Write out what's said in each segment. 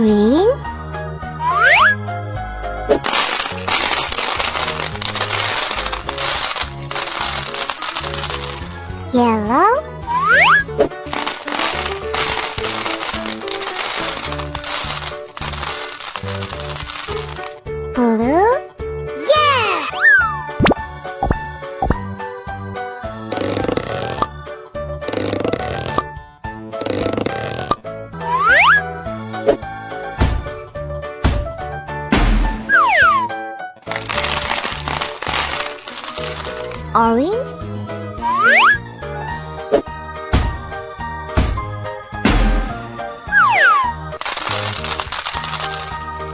green, yellow, blue, yeah! Orange,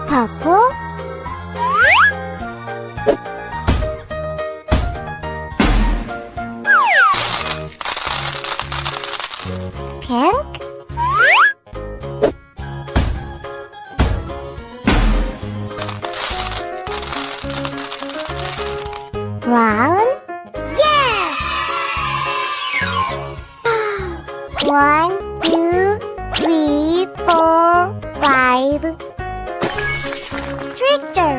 purple, pink, brown, yes! 1, 2, 3, 4, 5. Tractor.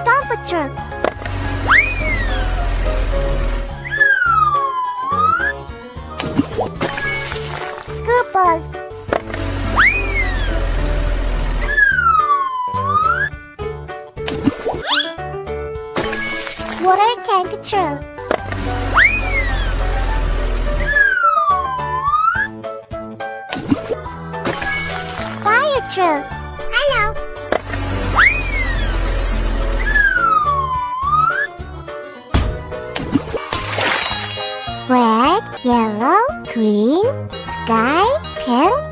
Dump truck. School bus. Water tank truck. Fire truck. Hello. Red, yellow, green, sky, pink,